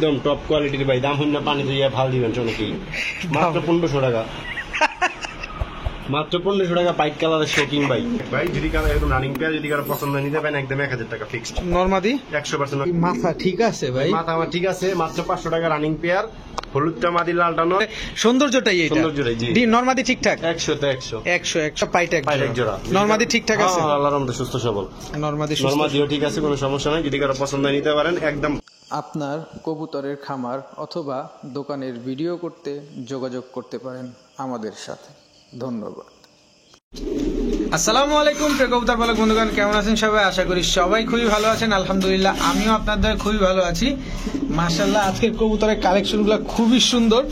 একদম টপ কোয়ালিটির ভাই, দাম হইনা পানি দিয়ে ভাল দিবেন অনেকেই। মাত্র 1500 টাকা, মাত্র 1500 টাকা পাইট কালারের শোকিং ভাই। ভাই যদি কারো একদম রানিং পেয়ার যদি কারো পছন্দ নিতে পারেন একদম 1000 টাকা ফিক্সড। নরমাদি 100%। মাথা ঠিক আছে ভাই, মাথা আমার ঠিক আছে, মাত্র 500 টাকা রানিং পেয়ার। হলুদটা মাদি, লালটা নর। সৌন্দর্যটাই এটা, সৌন্দর্যটাই জি। নরমাদি ঠিকঠাক 100 তে 100 100 পাইট এক জোড়া। নরমাদি ঠিকঠাক আছে, আল্লাহর রহমতে সুস্থ সবল। নরমাদিও ঠিক আছে, কোনো সমস্যা নাই। যদি কারো পছন্দ নিতে পারেন একদম। আপনার কবুতরের খামার অথবা দোকানের ভিডিও করতে যোগাযোগ করতে পারেন আমাদের সাথে। ধন্যবাদ। আসসালামু আলাইকুম প্রিয় কবুতর পালক বন্ধুগণ, কেমন আছেন সবাই? আশা করি সবাই খুবই ভালো আছেন। আলহামদুলিল্লাহ আমিও আপনাদের খুবই ভালো আছি। মাশাআল্লাহ আজকের কবুতরের কালেকশনগুলো খুবই সুন্দর।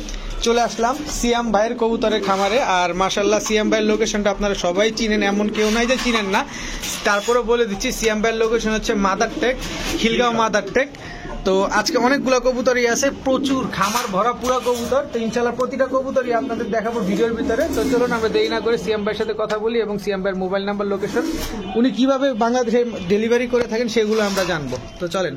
চলে আসলাম সিয়াম ভাইয়ের কবুতরের খামারে। আর মাশাআল্লাহ সিয়াম ভাইয়ের লোকেশনটা আপনারা সবাই চিনেন, এমন কেউ নাই যে চিনেন না। তারপরেও বলে দিচ্ছি, সিয়াম ভাইয়ের লোকেশন হচ্ছে mother take, Khilgaon mother take. তো আজকে অনেকগুলো কবুতরই আছে, প্রচুর খামার ভরা পুরা কবুতর। তো ইনশাল্লাহ প্রতিটা কবুতরই আপনাদের দেখাবো ভিডিওর ভিতরে। তো চলুন আমরা দেরি না করে সিয়াম ভাইয়ের সাথে কথা বলি এবং সিয়াম ভাইয়ের মোবাইল নাম্বার, লোকেশন, উনি কিভাবে বাংলাদেশে ডেলিভারি করে থাকেন সেগুলো আমরা জানবো। তো চলেন।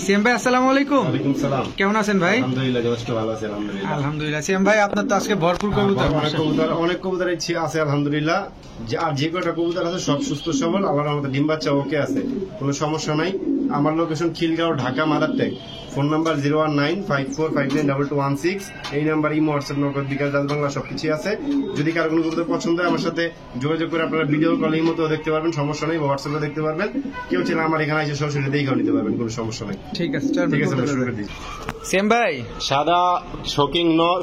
সিয়াম ভাই আসসালামু আলাইকুম। ওয়ালাইকুম সালাম। কেমন আছেন ভাই? আলহামদুলিল্লাহ যথেষ্ট ভালো আছি আলহামদুলিল্লাহ। আলহামদুলিল্লাহ। সিয়াম ভাই আপনার তো আজকে ভরপুর কবুতর। অনেক কবুতর আছে আলহামদুলিল্লাহ। আর যে কয়টা কবুতর আছে সব সুস্থ সবল, আল্লাহর রহমতে ডিম বাচ্চা ওকে আছে, কোনো সমস্যা নাই। আমার location Khilgaon, Dhaka mother take. Phone number 01954592216। এই নাম্বার ইমো, হোয়াটসঅ্যাপ, নগদ, বিকাশ, ডাচ বাংলা সবকিছু আছে। যদি কারো কোনো কবুতর পছন্দ হয় আমার সাথে যোগাযোগ করে আপনারা ভিডিও কলে ইমোতেও দেখতে পারবেন, সমস্যা নেই। হোয়াটসঅ্যাপে দেখতে পারবেন। কেউ চাইলে আমার এখানে এসে সরাসরি দেখেও নিতে পারবেন, কোনো সমস্যা নেই। ঠিক আছে, ঠিক আছে, শুরু করে দিই। সিয়াম ভাই সাদা শোকিং নর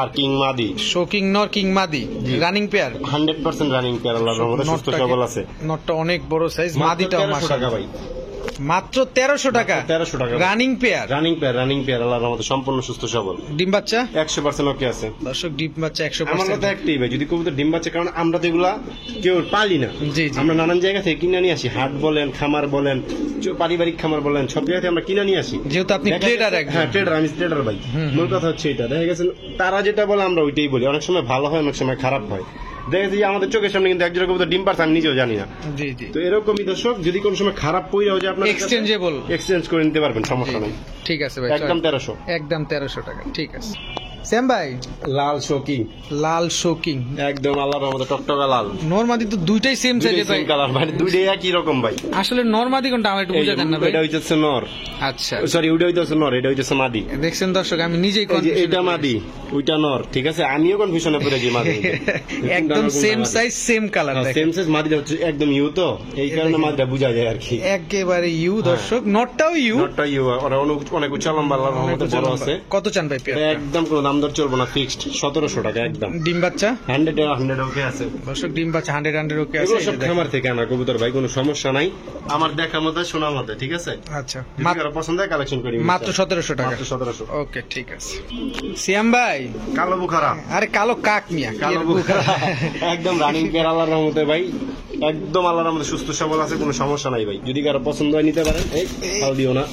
আর কিং মাদি। শোকিং নর কিং মাদি রানিং পেয়ার, 100% রানিং পেয়ার, আল্লাহর রহমতে সুস্থ সবল আছে। নটটা অনেক বড় সাইজ, মাদিটাও 1300 টাকা ভাই, মাত্র 1300 টাকা। 1300 টাকা রানিং পেয়ার, রানিং পেয়ার আল্লাহর রহমতে সম্পূর্ণ সুস্থ সবল। ডিম বাচ্চা 100% ওকে আছে। দর্শক ডিম বাচ্চা 100%। আমার কথা একটাই ভাই, যদি কবুতর ডিম বাচ্চা, কারণ আমরা তো এগুলা কেউ পালি না। জি। আমরা নানান জায়গা থেকে কিনে নিয়ে আসি, হাট বলেন, খামার বলেন, পারিবারিক খামার বলেন, সব জায়গাতে আমরা কিনে নিয়ে আসি। যেহেতু আপনি ট্রেডার। হ্যাঁ ট্রেডার, আমি ট্রেডার ভাই। মূল কথা হচ্ছে এটা, দেখা গেছে তারা যেটা বলে আমরা ওইটাই বলি। অনেক সময় ভালো হয়, অনেক সময় খারাপ হয়। দেখা যাচ্ছে আমাদের চোখের সামনে কিন্তু একজোড়া কবুতর ডিম পারছে, আমি নিজেও জানি না। জি জি। তো এরকমই দর্শক, যদি কোনো সময় খারাপ পইরাও যে আপনার এক্সচেঞ্জেবল, এক্সচেঞ্জ করে নিতে পারবেন, সমস্যা নেই। ঠিক আছে ভাই, একদম 1300, একদম 1300 টাকা। ঠিক আছে শ্যাম ভাই, লাল শোকিং, লাল শোকিং একদম আল্লাহর রহমতে টকটকা লাল। নরমাদি তো দুইটাই সেম সাইজে ভাই, কালার মানে দুইটাই একই রকম ভাই। আসলে নরমাদি কোনটা আমার একটু বুঝা দেন না ভাই? এটা হইছে নর। আচ্ছা সরি, ওইটা হইছে নর, এটা হইছে মাদি। দেখছেন দর্শক, আমি নিজেই কনফিউজ। এটা মাদি, ওইটা নর, ঠিক আছে। আমিও কনফিউশনে পড়ে যাই মাদি। একদম same size same colour, same size. মাদিটা হচ্ছে একদম ইউ, তো এই কারণে মাদিটা বুঝা যায় আর কি। একেবারে ইউ দর্শক, নটটাও ইউ, নটটা ইউ। ওরা অনেক উঁচা লম্বা, আল্লাহর রহমতে বড় আছে। কত চান ভাই পেয়ার? একদম কোনো দাম দর চলবে না, ফিক্সড 1700 টাকা একদম। ডিম বাচ্চা 100 ওকে আছে দর্শক, ডিম বাচ্চা 100 ওকে আছে। এগুলো সব খামার থেকে আনা কবুতর ভাই, কোনো সমস্যা নাই। আমার দেখার মতো, শোনার মতো, ঠিক আছে। আচ্ছা, মাত্র পছন্দ হয় কালেকশন করি, মাত্র 1700 টাকা। মাত্র 1700। ওকে ঠিক আছে। সিয়াম ভাই, কালো বুখারা, আরে কালো কাক মিয়া, কালো বুখারা একদম রানিং পেয়ার আল্লাহর রহমতে ভাই, একদম আল্লাহর রহমতে সুস্থ সবল আছে, কোনো সমস্যা নাই ভাই। যদি কারো পছন্দ হয় নিতে পারেন। এই ফাল দিও না,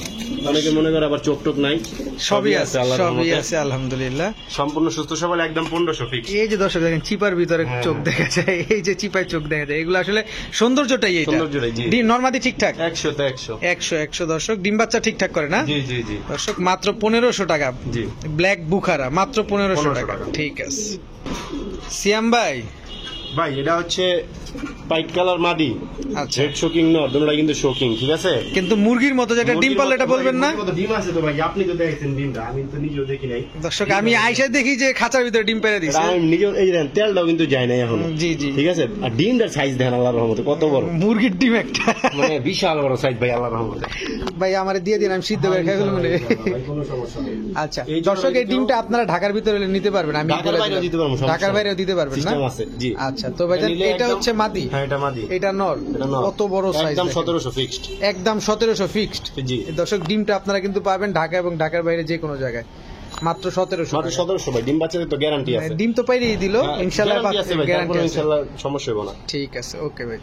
অনেকে মনে করে আবার চোখ টোক নাই, সবই আছে, সবই আছে আলহামদুলিল্লাহ। সম্পূর্ণ সুস্থ সবল, একদম 1500 ফিক্স। এই যে দর্শক দেখেন, চিপার ভিতরে চোখ দেখা যায়, এই যে চিপায় চোখ দেখা যায়, এগুলো আসলে সৌন্দর্যটাই। এটা সৌন্দর্যটাই জি। ডিম নরমাদি ঠিকঠাক 100 তে 100 100 দর্শক, ডিম বাচ্চা ঠিকঠাক করে না? জি জি জি দর্শক মাত্র 1500 টাকা। জি, ব্ল্যাক বুখারা মাত্র 1500 টাকা। ঠিক আছে সিয়াম ভাই, ভাই এটা হচ্ছে পাইট কালার মাদি, আচ্ছা রেড শোকিং নর, দুটোটা কিন্তু শোকিং, ঠিক আছে। কিন্তু মুরগির মতো যেটা ডিম পারলে এটা বলবেন না। ডিম আছে তো ভাই, আপনি তো দেখেছেন ডিমটা, আমি তো নিজেও দেখি নাই দর্শক। আমি আইসা দেখি যে খাঁচার ভিতরে ডিম পেরে দিছে, আমি নিজেও এই দেখেন তেলটাও কিন্তু যায় নাই এখন। জি জি, ঠিক আছে। আর ডিমটার সাইজ দেখেন আল্লাহর রহমতে কত বড়, মুরগির ডিম একটা, মানে বিশাল বড় সাইজ ভাই আল্লাহর রহমতে। ভাই আমারে দিয়ে দিন, আমি সিদ্ধ করে খাই ফেলবো। কোনো সমস্যা নেই। আচ্ছা দর্শক, এই ডিমটা আপনারা ঢাকার ভিতরে নিতে পারবেন, আমি ঢাকার বাইরেও দিতে পারবো, ঢাকার বাইরেও দিতে পারবেন না? সিস্টেম আছে জি। আচ্ছা তো ভাই এটা হচ্ছে মাদি, হ্যাঁ এটা মাদি, এটা নর। কত বড় সাইজ, একদম 1700 ফিক্সড, একদম 1700 ফিক্সড জি। দর্শক ডিমটা আপনারা কিন্তু পাবেন ঢাকা এবং ঢাকার বাইরে যে কোনো জায়গায়, মাত্র 1700। মাত্র 1700 ভাই। ডিম বাচ্চাদের তো গ্যারান্টি আছে, ডিম তো পাইরেই দিল ইনশাআল্লাহ, গ্যারান্টি আছে ভাই, গ্যারান্টি আছে ইনশাআল্লাহ সমস্যা হবে না। ঠিক আছে ওকে ভাই।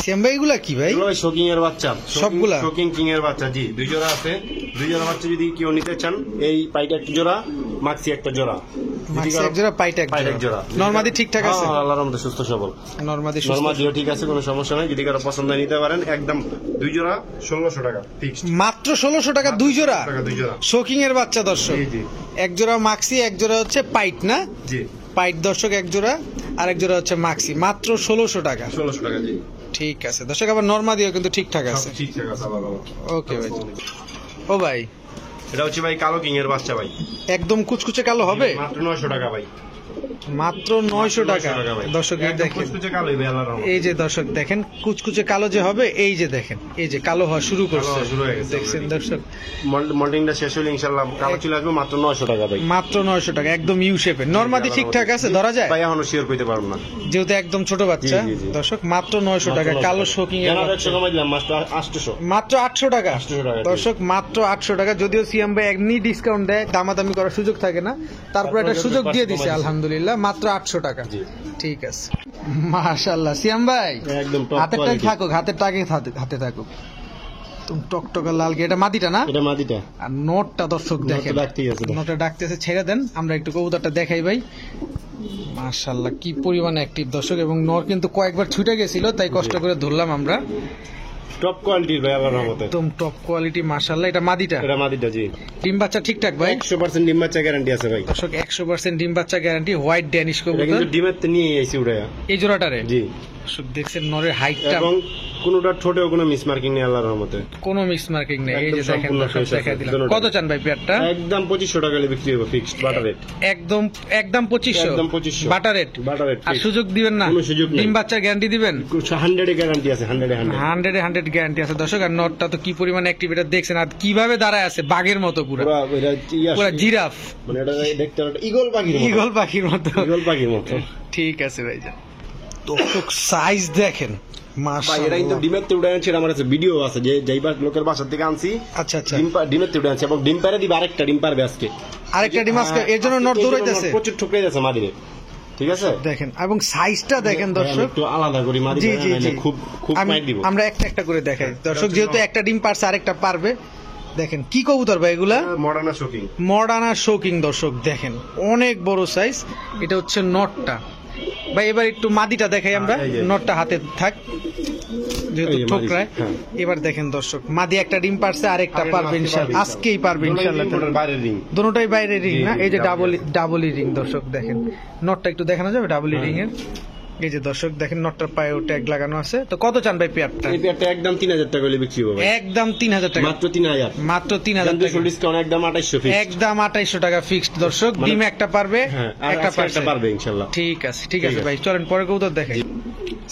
শ্যাম ভাই এগুলা কি ভাই? এগুলো ভাই শোকিং এর বাচ্চা, সবগুলা? শোকিং কিং এর বাচ্চা, জি 2 জোড়া আছে। 2 জোড়া বাচ্চা যদি কেউ নিতে চান, এই পাইটা একটা জোড়া, মাক্সি একটা জোড়া, মাক্সি এক জোড়া, পাইটা এক জোড়া। নরমাদি ঠিকঠাক আছে? হ্যাঁ, আল্লাহর রহমতে সুস্থ সবল। নরমাদি সুস্থ, নরমাদিও ঠিক আছে, কোনো সমস্যা নাই। যদি কারো পছন্দ হয় নিতে পারেন। একদম 2 জোড়া 1600 টাকা ফিক্সড। মাত্র 1600 টাকা 2 জোড়া? 2 জোড়া শোকিং এর বাচ্চা দর্শক। জি জি এক জোড়া মাক্সি, এক জোড়া হচ্ছে পাইট না? জি, পাইট দর্শক এক জোড়া, আর এক জোড়া হচ্ছে মাক্সি, মাত্র 1600 টাকা। 1600 টাকা জি। ঠিক আছে দর্শক, আবার নরমাদিও কিন্তু ঠিকঠাক আছে। সব ঠিকঠাক আছে আল্লাহর রহমতে। ওকে ভাই। ও ভাই, এটা হচ্ছে ভাই কালো কিং এর বাচ্চা ভাই। একদম কুচকুচে কালো হবে? মাত্র 900 টাকা ভাই। মাত্র 900 টাকা ভাই। দর্শক। এই একদম দেখেন, কুচকুচে কালোই ভাই আল্লাহর রহমতে। এই যে দর্শক দেখেন কুচকুচে কালো যে হবে, এই যে দেখেন, এই যে কালো হওয়া শুরু করছে, কালো হওয়া শুরু হয়ে গেছে দেখছেন দর্শক। মল্টিংটা শেষ হলে ইনশাআল্লাহ কালো চলে আসবে। মাত্র 900 টাকা ভাই। মাত্র 900 টাকা, একদম ইউ শেপের। নরমাদি ঠিকঠাক আছে, ধরা যায়? ভাই এখনো শিওর কইতে পারবো না, যেহেতু একদম ছোট বাচ্চা। জি, জি, জি। দর্শক মাত্র 900 টাকা কালো শোকিং এর জানার বাচ্চা। 100 কমাই দিলাম, মাত্র 800। মাত্র 800 টাকা 800 টাকা, জি। দর্শক, মাত্র 800 টাকা। যদিও সিএম ভাই এমনি ডিসকাউন্ট দেয়, দামাদামি করার সুযোগ থাকে না, তারপর একটা সুযোগ দিয়ে দিছে আলহামদুলিল্লাহ। মাত্র 800 টাকা। জি। ঠিক আছে, মাশাআল্লাহ। সিয়াম ভাই একদম টপ হাতেরটাই কোয়ালিটি। থাকুক, হাতেরটাকে হাতে থাকুক। তুমি টকটকা লাল কি, এটা মাদিটা না? এটা মাদিটা। আর নোটটা দর্শক দেখেন, নোটটা ডাকতেই আছে। নোটটা ডাকতেছে, ছেড়ে দেন, আমরা একটু কবুতরটা দেখাই ভাই। মাশাআল্লাহ, কি পরিমাণে অ্যাক্টিভ দর্শক, এবং নর কিন্তু কয়েকবার ছুটে গেছিল, তাই কষ্ট করে ধরলাম আমরা। টপ কোয়ালিটির ভাই আল্লাহর রহমতে। একদম টপ কোয়ালিটি মাশাআল্লাহ। এটা মাদিটা? এটা মাদিটা জি। ডিম বাচ্চা ঠিকঠাক ভাই? 100% ডিম বাচ্চা গ্যারান্টি আছে ভাই। দর্শক 100% ডিম বাচ্চা গ্যারান্টি, হোয়াইট ড্যানিশ এটা কবুতর। কিন্তু ডিমের তে নিয়ে আইছি উড়াইয়া। এই জোড়াটারে? জি। দর্শক দেখছেন নরের হাইটটা, এবং কোনোটা ঠোঁটেও কোনো মিস মার্কিং নেই আল্লাহর রহমতে। কোনো মিস মার্কিং নেই। এই যে একদম দেখেন সম্পূর্ণ দর্শক, fresh দেখাই আছে, দিলাম। দুটোটা। কত চান ভাই পেয়ারটা? একদম 2500 টাকা হলে বিক্রি হবে, ফিক্সড বাটার রেট। একদম একদম 2500? একদম 2500 বাটার রেট? বাটার রেট। আর সুযোগ দিবেন না? কোনো সুযোগ নেই। ডিম বাচ্চার গ্যারান্টি দিবেন? 100 এ গ্যারান্টি আছে, 100 এ 100। 100 গ্যারান্টি আছে দর্শক। আর নটটা তো কি পরিমাণ অ্যাক্টিভ, এটা দেখছেন, আর কিভাবে দাঁড়ায় আছে বাঘের মতো, পুরো পুরা এটা পুরো জিরাফ, মানে এটা দেখতে একটা ইগল পাখির মতো। ঈগল পাখির মতো। ইগল পাখির মতো। ঠিক আছে ভাইজান, দর্শক সাইজ দেখেন ভাই এটা কিন্তু মাশাআল্লাহ। ডিমের তে উড়ে আনছি, আমার কাছে ভিডিও আছে যে যাইবার লোকের বাসা থেকে আনছি। আচ্ছা আচ্ছা, ডিমের তে উড়ে আনছি, এবং ডিম পারে দিবে আরেকটা, ডিম পারবে আজকে আরেকটা ডিম আজকে, এর জন্য নট দৌড়াইতেছে প্রচুর ঠুকরে যাচ্ছে মাদিরে। ঠিক আছে দেখেন, এবং সাইজটা দেখেন দর্শক। একটু আলাদা করি মাদি, জি জি জি, খুব খুব মাইট দিব। আমরা একটা একটা করে দেখাই দর্শক, যেহেতু একটা ডিম পারছে আরেকটা পারবে। দেখেন কি কবুতর ভাই এগুলা? Moderna shocking. মডার্না শোকিং দর্শক দেখেন, অনেক বড় সাইজ। এটা হচ্ছে নটটা ভাই। এবার একটু মাদিটা দেখাই আমরা, এই যে। নটটা হাতে থাক যেহেতু এই যে মাদি, ঠোকরায়। হ্যাঁ। এবার দেখেন দর্শক, মাদি একটা ডিম পারছে, আরেকটা আরেকটা পারবে আজকে ইনশাআল্লাহ, পারবে আজকেই পারবে ইনশাআল্লাহ। বাইরের রিং। দুটোটাই বাইরে রিং জি, না? জি, এই যে double ডাবলি রিং দর্শক দেখেন, নটটা একটু দেখানো যাবে ডাবলি রিং এর? এই যে দর্শক দেখেন, নটটার পায়ে ট্যাগ লাগানো আছে। তো কত চান ভাই পেয়ারটা? এই পেয়ারটা একদম 3000 টাকা হলে বিক্রি হবে। একদম 3000 টাকা, মাত্র 3000। মাত্র 3000 টাকা, ডিসকাউন্ট একদম 2800 ফিক্স। একদম 2800 টাকা ফিক্সড দর্শক। মানে- ডিম একটা পারবে, হ্যাঁ, আর একটা আজকে একটা পারবে পারবে ইনশাআল্লাহ। ঠিক আছে ঠিক ঠিক আছে আছে। ভাই, চলেন পরে কবুতর দেখাই।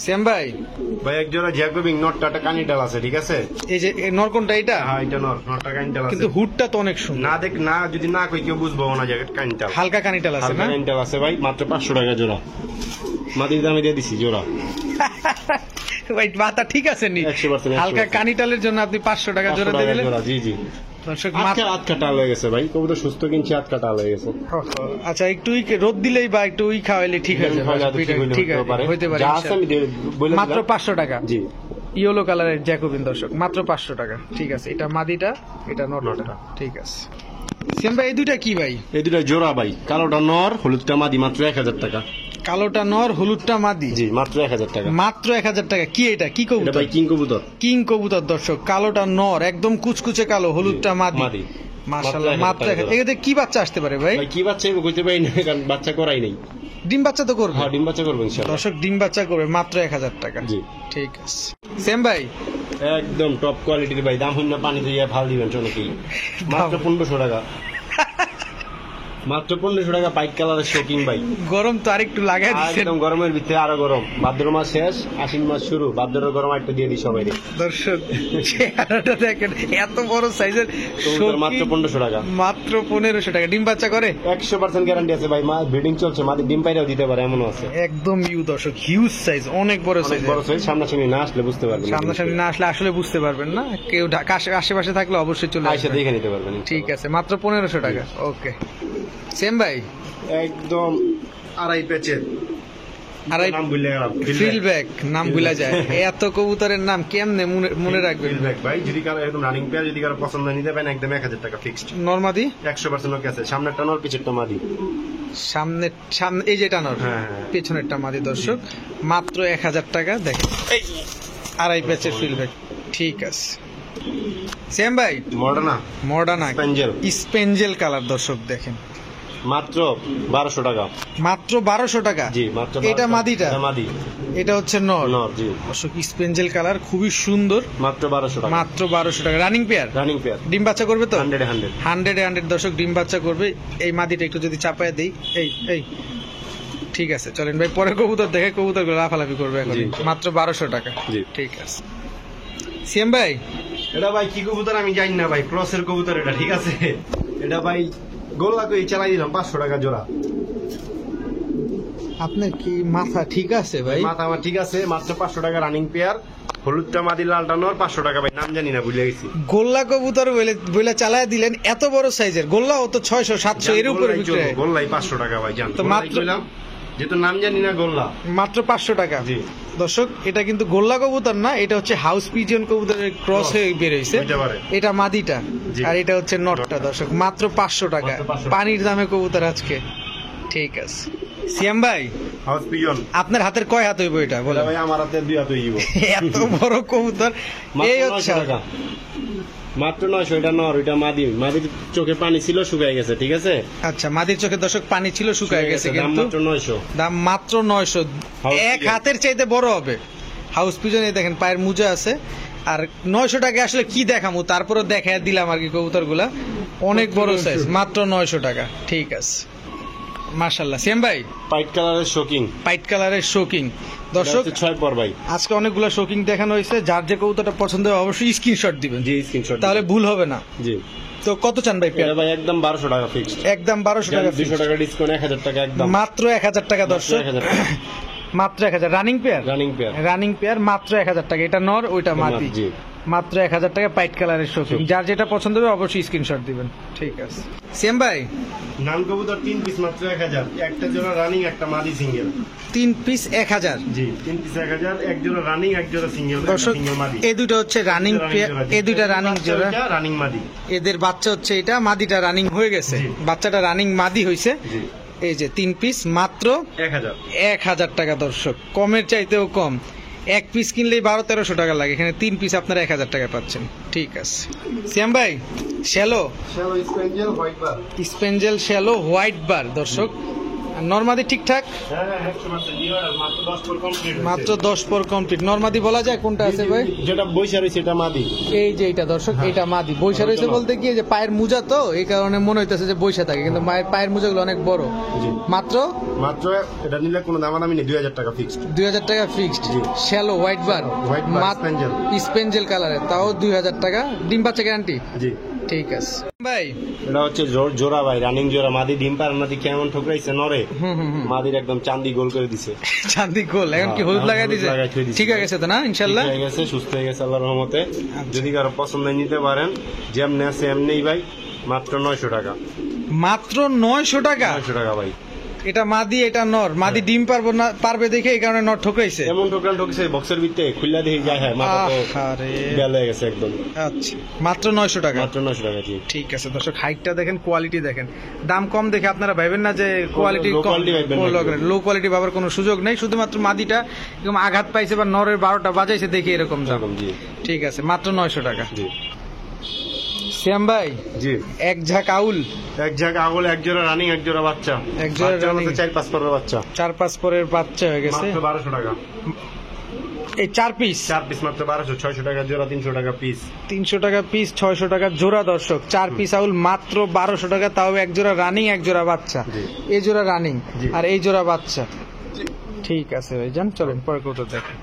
শ্যাম ভাই, ভাই এক জোড়া জ্যাকোবিং নটটা একটা কানিটাল আছে, ঠিক আছে? এই যে নরকনটা এটা, হ্যাঁ এটা নটটা কানিটাল আছে। কিন্তু হুডটা তো অনেক সুন্দর, না যদি না কই কেউ বুঝবো না যে কানিটাল। হালকা কানিটাল আছে হালকা না? কানিটাল আছে ভাই, মাত্র 500 টাকা জোড়া। মাদির দামে দিয়ে দিছি জোড়া। ভাই মাথা ঠিক আছে নি? 100%, হালকা কানিটালের জন্য আপনি 500 টাকা 500 জোড়া দিয়ে টাকা দিলেন জোড়া, জি জি। দর্শক। হাত কাটা হয়ে গেছে ভাই, কবুতর সুস্থ কিনছি, হাত কাটা হয়ে গেছে। আচ্ছা, একটু রোদ দিলেই বা একটু খাওয়াইলে ঠিক আছে, ঠিক আছে, হইতে পারে যা আছে আমি বলে মাত্র দিলাম। 500 টাকা। জি। ইয়েলো কালারের জ্যাকোবিন দর্শক, মাত্র 500 টাকা। ঠিক আছে, এটা মাদিটা, এটা নটটা। ঠিক আছে শ্যাম ভাই, এই দুইটা কি ভাই? এই দুটো জোড়া ভাই, কালোটা নর, হলুদটা মাদি, মাত্র 1000 টাকা। কালোটা নর, হলুদটা মাদি, জি মাত্র 1000 টাকা। মাত্র 1000 টাকা। কি এটা, কি এটা কবুতর? ভাই কিং কবুতর। কিং কবুতর দর্শক, কালোটা নর, একদম কুচকুচে কালো, হলুদটা মাদি। মাদি। মাশাআল্লাহ, মাত্র মাত্র 1000 টাকা। এখানে কি বাচ্চা আসতে পারে ভাই? ভাই কি বাচ্চা কইতে পারি না, কারণ বাচ্চা করাই নাই। ডিম বাচ্চা তো করবে? হ্যাঁ ডিম বাচ্চা করবো ইনশাআল্লাহ। দর্শক ডিম বাচ্চা করবে, মাত্র 1000 টাকা। জি। ঠিক আছে শ্যাম ভাই, একদম টপ কোয়ালিটির ভাই, দাম হইনা পানি দিয়ে ভাল দিবেন অনেকেই। মাত্র 1500 টাকা। মাত্র 1500 টাকা পাইক কালারের শোকিং ভাই। গরম তো আরেকটু লাগাই দিচ্ছেন একদম গরমের ভিতরে আরো গরম। ভাদ্র মাস শেষ, আশ্বিন মাস শুরু, ভাদ্রের গরম একটা দিয়ে দিই সবাই। দর্শক। চেহারাটা দেখেন, এত বড় সাইজের মাত্র 1500 টাকা। মাত্র 1500 টাকা। ডিম বাচ্চা করে? 100% গ্যারান্টি আছে ভাই, মা ব্রিডিং চলছে, মাদি ডিম পাইরাও দিতে পারে, এমনও আছে। একদম ইউ দর্শক, হিউজ সাইজ, অনেক বড় অনেক সাইজ। বড় সাইজ, সামনাসামনি না আসলে বুঝতে পারবেন না। সামনাসামনি না আসলে আসলে বুঝতে পারবেন না। কেউ ঢাকা আশেপাশে থাকলে অবশ্যই চলে আইসা আসবেন। দেখে নিতে পারবেন। ঠিক আছে, মাত্র 1500 টাকা। ওকে শ্যাম ভাই, একদম আড়াই প্যাচের আড়াই নাম ভুলে গেলাম ফিলব্যাক নাম ভুলা যায় এত কবুতরের নাম কেমনে মনে রাখবেন ফিলব্যাক ভাই যদি কারো এরকম রানিং পেয়ার যদি কারো পছন্দ নিতে পারেন একদম 1000 টাকা ফিক্সড নরমাদি 100% ওকে আছে সামনেরটা নর পিছেরটা মাদি সামনে এই যেটা নর হ্যাঁ, হ্যাঁ। পেছনেরটা মাদি দর্শক মাত্র 1000 টাকা দেখেন এই আড়াই প্যাচের ফিলব্যাক ঠিক আছে সেম ভাই মডার্না স্পেঞ্জেল স্পেঞ্জেল কালার দর্শক দেখেন মাত্র 1200 টাকা মাত্র 1200 টাকা জি মাত্র এটা মাদিটা এটা মাদি এটা হচ্ছে নর জি দর্শক স্পেঞ্জেল কালার খুবই সুন্দর মাত্র 1200 টাকা মাত্র 1200 টাকা রানিং পেয়ার ডিম বাচ্চা করবে তো 100 দর্শক ডিম বাচ্চা করবে এই মাদিটা একটু যদি চাপায় দেই এই ঠিক আছে চলেন ভাই পরে কবুতর দেখে কবুতরগুলো লাফালাফি করবে এখন জি। মাত্র 1200 টাকা জি। ঠিক আছে সিএম ভাই এটা ভাই কি কবুতর আমি জানি না ভাই ক্রসের কবুতর এটা ঠিক আছে এটা ভাই গোল্লা কই চালাই দিলাম 500 টাকা জোড়া আপনার কি মাথা ঠিক আছে ভাই মাথা আমার ঠিক আছে মাত্র 500 টাকা রানিং পেয়ার হলুদটা মাদি লালটা নর 500 টাকা ভাই নাম জানি না ভুলে গেছি গোল্লা কবুতর বলে চালায় দিলেন এত বড় সাইজের গোল্লা ও তো 600 700 এর উপরে বিক্রি হয় গোল্লাই 500 টাকা ভাই জান তো তো মাত্র- মাত্র যেহেতু নাম জানি না গোল্লা মাত্র 500 টাকা জি। দর্শক এটা কিন্তু গোল্লা কবুতর না এটা হচ্ছে হাউস পিজন কবুতরের ক্রস হয়ে বের হয়েছে হইতে পারে। এটা মাদিটা জি। আর এটা হচ্ছে নটটা দর্শক মাত্র 500 টাকা মাত্র 500 পানির দামে কবুতর আজকে ঠিক আছে সিএম ভাই হাউস পিজন আপনার হাতের কয় হাত হইব এটা বলে ভাই আমার হাতে 2 হাত হইব এত বড় কবুতর এই মাত্র হচ্ছে 900 টাকা মাত্র 900 এটা নর এটা মাদির চোখে পানি ছিল শুকায় গেছে ঠিক আছে আচ্ছা মাদির চোখে দর্শক পানি ছিল শুকায় গেছে দাম কিন্তু মাত্র 900 দাম মাত্র 900 House এক pigeon। হাতের চাইতে বড় হবে হাউস পিজনে দেখেন পায়ের মুজা আছে আর 900 টাকা আসলে কি দেখামু তারপরে দেখায় দিলাম আর কি কবুতরগুলা অনেক বড় সাইজ মাত্র 900 টাকা ঠিক আছে মাশাআল্লাহ সিএম ভাই পাইট কালারের শোকিং পাইট কালারের শোকিং দর্শক 6 পর ভাই আজকে অনেকগুলো শোকিং দেখানো হয়েছে যার যে কবুতরটা পছন্দ হয় অবশ্যই স্ক্রিনশট দিবেন জি স্ক্রিনশট তাহলে ভুল হবে না জি তো কত চান ভাই এটা ভাই একদম 1200 টাকা ফিক্সড একদম 1200 টাকা 200 টাকা ডিসকাউন্ট 1000 টাকা একদম মাত্র 1000 টাকা দর্শক 1000 টাকা মাত্র 1000 রানিং পেয়ার রানিং পেয়ার মাত্র 1000 টাকা এটা নর ওইটা মাদি জি। মাত্র 1000 টাকা পাইট কালারের শোকিং যার যেটা পছন্দ হবে অবশ্যই স্ক্রিনশট দিবেন ঠিক আছে সেম ভাই নাম কবুতর 3 পিস মাত্র 1000 একটা জোড়া রানিং একটা মাদি সিঙ্গেল 3 পিস 1000 জি 3 পিস 1000 এক জোড়া রানিং এক জোড়া সিঙ্গেল দর্শক সিঙ্গেল মাদি এই দুটো হচ্ছে রানিং পেয়ার এই দুইটা রানিং জোড়া রানিং মাদি এদের বাচ্চা হচ্ছে এটা মাদিটা রানিং হয়ে গেছে জি। বাচ্চাটা রানিং মাদি হইছে জি এই যে 3 পিস মাত্র 1000 1000 টাকা দর্শক কমের চাইতেও কম এক পিস কিনলেই 1200-1300 টাকা লাগে এখানে 3 পিস আপনারা 1000 টাকা পাচ্ছেন ঠিক আছে শ্যাম ভাই শ্যালো শ্যালো স্পেঞ্জেল হোয়াইট বার স্পেঞ্জেল শ্যালো হোয়াইট বার দর্শক নরমাদি ঠিকঠাক হ্যাঁ 100% জিরো মাত্র 10 পর কমপ্লিট মাত্র 10 পর কমপ্লিট নরমাদি বলা যায় কোনটা আছে ভাই যেটা বইসা রইছে এটা মাদি এই যে এটা দর্শক এটা মাদি বৈশা রয়েছে বলতে কি যে পায়ের মুজা তো এই কারণে মনে হইতেছে যে বৈশা থাকে কিন্তু মায়ের পায়ের মুজাগুলো অনেক বড় জি মাত্র মাত্র এটা নিলে কোনো দামাদামি নেই 2000 টাকা ফিক্সড 2000 টাকা ফিক্সড জি। শ্যালো হোয়াইট বার White bar, Spaniel। স্পেঞ্জেল কালারের তাও 2000 টাকা ডিম বাচ্চা গ্যারান্টি জি ঠিক আছে ভাই এটা হচ্ছে জোড়া ভাই রানিং জোড়া মাদি ডিম পার মাদি কেমন ঠকরাইছে নরে মাদির একদম চাঁদি গোল করে দিছে চাঁদি গোল এখন কি হলুদ লাগাই দিছে লাগাই থুই দিছে। ঠিক হয়ে গেছে তো না ইনশাআল্লাহ ঠিক হয়ে গেছে সুস্থ হয়ে গেছে আল্লাহর রহমতে যদি কারো পছন্দ নিতে পারেন যেমনি আছে এমনিই ভাই মাত্র 900 টাকা মাত্র 900 টাকা 900 টাকা ভাই এটা মাদি এটা নর মাদি ডিম পারবো না পারবে দেখে এই কারণে নর ঠকাইছে এমন ঠোকরান ঠকছে বক্সের ভিতরে খুললা দেখে যায় হ্যাঁ মাথা তো আহারে বেল হয়ে গেছে একদম আচ্ছা মাত্র 900 টাকা মাত্র 900 টাকা জি ঠিক আছে দর্শক হাইটটা দেখেন কোয়ালিটি দেখেন দাম কম দেখে আপনারা ভাবেন না যে কোয়ালিটি low কম quality ভাববেন না। লো কোয়ালিটি ভাবার কোনো সুযোগ নেই শুধুমাত্র মাদিটা এরকম আঘাত পাইছে বা নরের 12টা বাজাইছে দেখে এরকম দাম এরকম জি ঠিক আছে মাত্র 900 টাকা জি শ্যাম ভাই জি এক ঝাঁক আউল এক জায়গা আগল এক জোড়া রানিং এক জোড়া বাচ্চা এক জোড়া বাচ্চার running। মধ্যে 4-5 পরের বাচ্চা 4-5 পরের বাচ্চা হয়ে গেছে মাত্র 1200 টাকা এই 4 পিস 4 পিস মাত্র 1200 600 টাকা জোড়া 300 টাকা পিস 300 টাকা পিস 600 টাকা জোড়া দর্শক 4 পিস আউল মাত্র 1200 টাকা তাও এক জোড়া রানিং এক জোড়া বাচ্চা জি। এই জোড়া রানিং জি। আর এই জোড়া বাচ্চা ঠিক আছে ভাই যান চলেন পরে কত দেখেন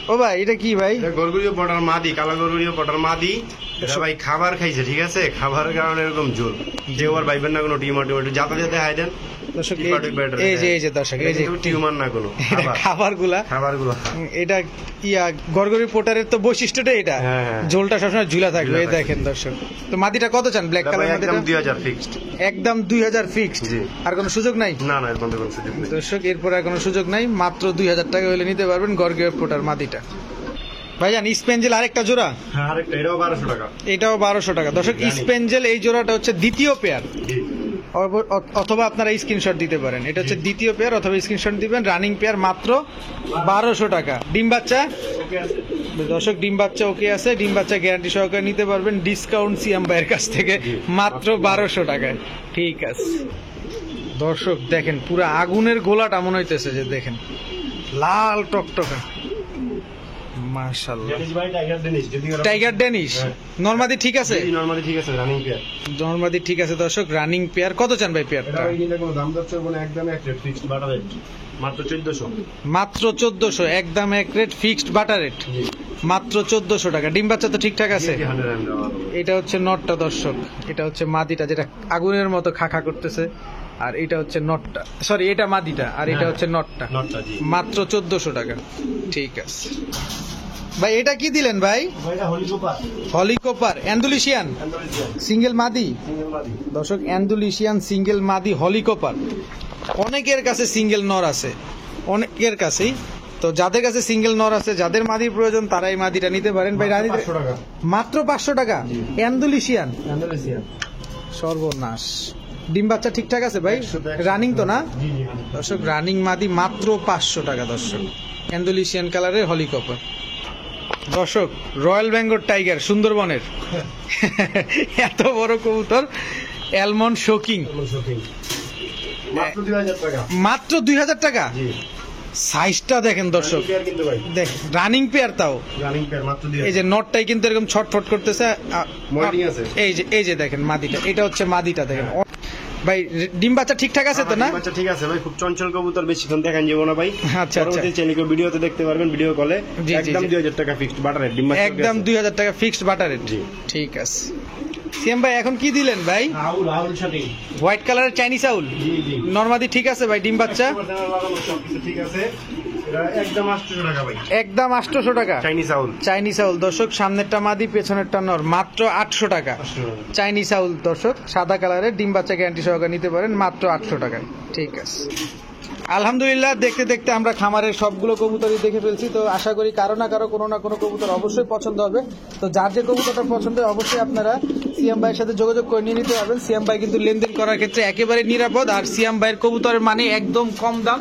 ও ভাই এটা কি ভাই এটা গরগুড়িও বর্ডার মাদি কালা গরগুড়িও বর্ডার মাদি এটা ভাই খাবার খাইছে ঠিক আছে খাবারের কারণে এরকম জোর যে ওর ভাইবেন না কোনো টিম একটু যাতা যাতে হাই দেন দর্শক টিপাটিপ ব্যাটারি, এই যে দর্শক এই যে টিউমার না কোনো খাবারগুলা খাবারগুলো এটা গরগরি পোটারের তো বৈশিষ্ট্যটা এটা, হ্যাঁ। ঝোলটা সবসময় ঝুলা থাকবে। ঝুলা এই দেখেন দর্শক, তো মাদিটা কত চান ব্ল্যাক কালার মাদিটা? একদম 2000 ফিক্সড। একদম 2000 ফিক্সড, জি। আর কোনো সুযোগ নাই? না না, এর মধ্যে কোনো সুযোগ নেই। দর্শক এরপর আর কোনো সুযোগ নাই, মাত্র 2000 টাকা হলে নিতে পারবেন গরগরি পোটার মাদিটা। ভাইজান স্পেঞ্জেল আরেকটা জোড়া, হ্যাঁ আরেকটা, এটাও 1200 টাকা। এটাও 1200 টাকা। দর্শক জানি। স্পেঞ্জেল এই জোড়াটা হচ্ছে দ্বিতীয় পেয়ার, জি। অথবা আপনারা স্ক্রিনশট দিতে পারেন। এটা হচ্ছে দ্বিতীয় পেয়ার, অথবা স্ক্রিনশট দিবেন। রানিং পেয়ার মাত্র 1200 টাকা। ডিম বাচ্চা ওকে আছে। দর্শক ডিম বাচ্চা ওকে আছে, ডিম বাচ্চা গ্যারান্টি সহকারে নিতে পারবেন ডিসকাউন্ট সিয়াম ভাইয়ের কাছ থেকে মাত্র 1200 টাকায়। ঠিক আছে দর্শক, দেখেন পুরো আগুনের গোলাটা মনে হইতেছে যে, দেখেন লাল টকটকা, মাশাআল্লাহ। ডেনিশ ভাই, টাইগার ডেনিশ, যদি ওরা- টাইগার ডেনিশ হ্যাঁ। নরমাদি ঠিক আছে? জি, নরমালি ঠিক আছে, রানিং পেয়ার। নরমাদি ঠিক আছে দর্শক, রানিং পেয়ার। কত চান ভাই এটা পেয়ারটা? ওই নিলে কোনো দাম দর চলবে না, একদম এক রেট ফিক্সড বাটা রেট, মাত্র 1400। মাত্র 1400, একদম এক রেট ফিক্সড বাটার রেট, জি। মাত্র 1400 টাকা। ডিম বাচ্চা তো ঠিকঠাক আছে? জি, 100 দেওয়া হবে। এটা হচ্ছে নটটা দর্শক, এটা হচ্ছে মাদিটা যেটা আগুনের মতো খাখা করতেছে, আর এটা হচ্ছে নটটা, সরি এটা মাদিটা, আর এটা হ্যাঁ। হচ্ছে নটটা। নটটা, জি। মাত্র 1400 টাকা। ঠিক আছে ভাই, এটা কি দিলেন ভাই? ভাইটা হলিকোপার, হলিকপার অ্যান্ডুলিশিয়ান অ্যান্ডালুসিয়ান, সিঙ্গেল মাদি। সিঙ্গেল মাদি। দর্শক অ্যান্ডুলিশিয়ান সিঙ্গেল মাদি হলিকপার। অনেকের কাছে সিঙ্গেল নর আছে, অনেকের কাছেই। তো যাদের কাছে সিঙ্গেল নর আছে, যাদের মাদির প্রয়োজন, তারা এই মাদিটা নিতে পারেন ভাই। রানী 500 টাকা। মাত্র 500 টাকা। জি। অ্যান্ডুলিশিয়ান, অ্যান্ডালুসিয়ান। সর্বনাশ। ডিম বাচ্চা ঠিকঠাক আছে ভাই? 100 রানিং তো না? জি, জি। দর্শক রানিং মাদি মাত্র 500 টাকা দর্শক, অ্যান্ডুলিশিয়ান কালারের হলিকপার। দর্শক রয়্যাল বেঙ্গল টাইগার সুন্দরবনের এত বড় কবুতর, অ্যালমন্ড শোকিং, মাত্র 2000 টাকা। মাত্র 2000 টাকা। জি। সাইজটা দেখেন দর্শক, পেয়ার কিন্তু ভাই, দেখ রানিং পেয়ার, তাও রানিং পেয়ার মাত্র এই 2000। যে নটটাই কিন্তু এরকম ছটফট করতেছে। Molting আছে। এই যে দেখেন মাদিটা, এটা হচ্ছে মাদিটা দেখেন ভাই। ডিম বাচ্চা ঠিকঠাক আছে তো না? আচ্ছা ঠিক আছে ভাই, খুব চঞ্চল কবুতর, বেশিক্ষণ দেখান যাবো না ভাই। আচ্ছা, পরবর্তী চ্যানেলে ভিডিওতে দেখতে পারবেন, ভিডিও কলে। জি, জি, একদম জি। 2000 টাকা ফিক্সড বাটার রেট, ডিম বাচ্চা একদম 2000 টাকা ফিক্সড বাটার রেট। জি। ঠিক আছে সিএম ভাই, এখন কি দিলেন ভাই? আউল শাটিং। হোয়াইট কালারের চাইনিজ আউল, জি জি। নরমাদি ঠিক আছে ভাই? ডিম বাচ্চা সবকিছু ঠিক আছে, এটা একদম 800 টাকা ভাই। একদম 800 টাকা। চাইনিজ আউল। চাইনিজ আউল দর্শক, সামনেরটা মাদি পেছনেরটা নর, মাত্র 800 টাকা। 800 টাকা। চাইনিজ আউল দর্শক, সাদা কালারের, ডিম বাচ্চা গ্যারান্টি সহকারে নিতে পারেন মাত্র 800 টাকায়। ঠিক আছে আলহামদুলিল্লাহ, দেখতে দেখতে আমরা খামারের সবগুলো কবুতরই দেখে ফেলছি। তো আশা করি কারো না কারো কোনো না কোনো কবুতর অবশ্যই পছন্দ হবে। তো যার যে কবুতরটা পছন্দ হয় অবশ্যই আপনারা সিয়াম ভাইয়ের সাথে যোগাযোগ করে নিয়ে নিতে পারবেন। সিয়াম ভাই কিন্তু লেনদেন করার ক্ষেত্রে একেবারে নিরাপদ, আর সিয়াম ভাইয়ের কবুতরের মানে একদম কম দাম।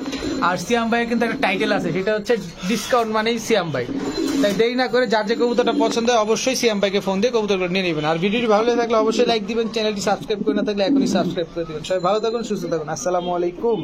আর সিয়াম ভাইয়ের কিন্তু একটা টাইটেল আছে, সেটা হচ্ছে ডিসকাউন্ট মানেই সিয়াম ভাই। তাই দেরি না করে যার যে কবুতরটা পছন্দ হয় অবশ্যই সিয়াম ভাইকে ফোন দিয়ে কবুতরগুলো নিয়ে নেবেন। আর ভিডিওটি ভালো লেগে থাকলে অবশ্যই লাইক দিবেন, চ্যানেলটি সাবস্ক্রাইব করে না থাকলে এখনই সাবস্ক্রাইব করে দিবেন। সবাই ভালো থাকুন, সুস্থ থাকুন, আসসালামু আলাইকুম।